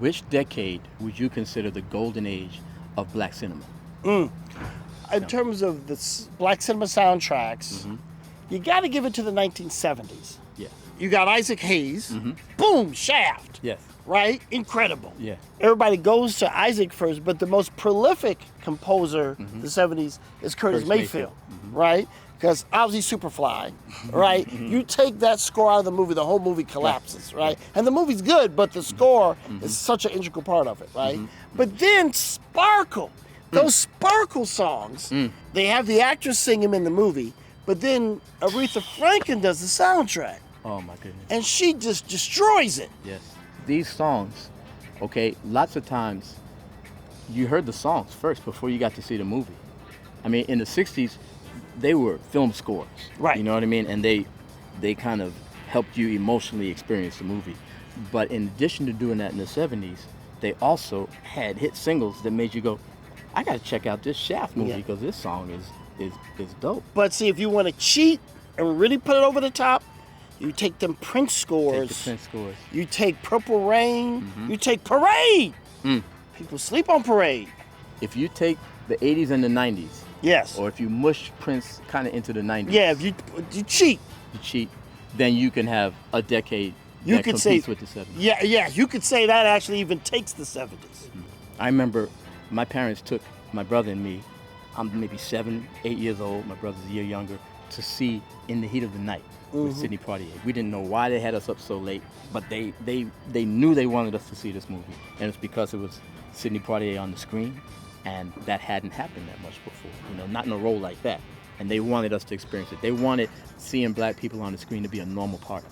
Which decade would you consider the golden age of black cinema? In terms of the black cinema soundtracks, you got to give it to the 1970s. Yeah. You got Isaac Hayes, boom, Shaft. Yes. Right? Incredible. Yeah. Everybody goes to Isaac first, but the most prolific composer in the 70s is Curtis Mayfield, right? Because obviously Superfly, right? You take that score out of the movie, the whole movie collapses, right? And the movie's good, but the score is such an integral part of it, right? But then Sparkle, those Sparkle songs, they have the actress sing them in the movie, but then Aretha Franklin does the soundtrack. Oh my goodness. And she just destroys it. Yes. These songs, okay, lots of times you heard the songs first before you got to see the movie. I mean, in the 60s, they were film scores. Right. You know what I mean? And they kind of helped you emotionally experience the movie. But in addition to doing that in the 70s, they also had hit singles that made you go, I got to check out this Shaft movie because this song is dope. But see, if you want to cheat and really put it over the top, you take them Prince scores. Take the Prince scores. You take Purple Rain. You take Parade. People sleep on Parade. If you take the 80s and the 90s, yes, or if you mush Prince kind of into the 90s, yeah, if you cheat, then you can have a decade you that could competes say, with the 70s. Yeah, you could say that actually even takes the 70s. I remember my parents took my brother and me, I'm maybe 7, 8 years old, my brother's a year younger, to see In the Heat of the Night with Sidney Poitier. We didn't know why they had us up so late, but they knew they wanted us to see this movie. And it's because it was Sidney Poitier on the screen, and that hadn't happened that much before, not in a role like that. And they wanted us to experience it. They wanted seeing black people on the screen to be a normal part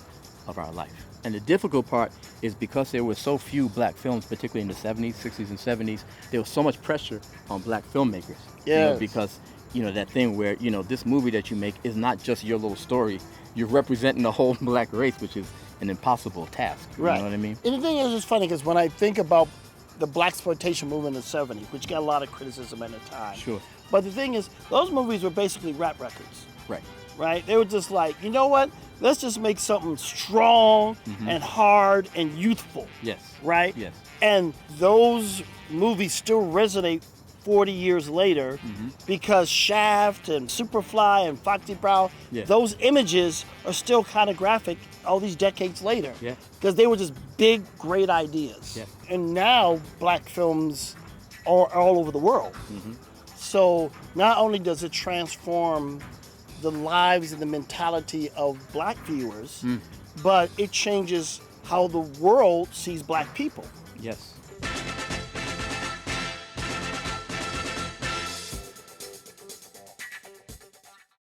of our life. And the difficult part is because there were so few black films, particularly in the 70s, 60s, and 70s, there was so much pressure on black filmmakers. Yes. Because, that thing where, this movie that you make is not just your little story. You're representing the whole black race, which is an impossible task. Right. You know what I mean? And the thing is, it's funny because when I think about the Blaxploitation movement in the 70s, which got a lot of criticism at the time. Sure. But the thing is, those movies were basically rap records. Right. Right? They were just like, you know what? Let's just make something strong and hard and youthful. Yes. Right? Yes. And those movies still resonate 40 years later because Shaft and Superfly and Foxy Brown, those images are still kind of graphic all these decades later. Yeah. Because they were just big, great ideas. Yeah. And now black films are all over the world. So not only does it transform the lives and the mentality of black viewers, but it changes how the world sees black people. Yes.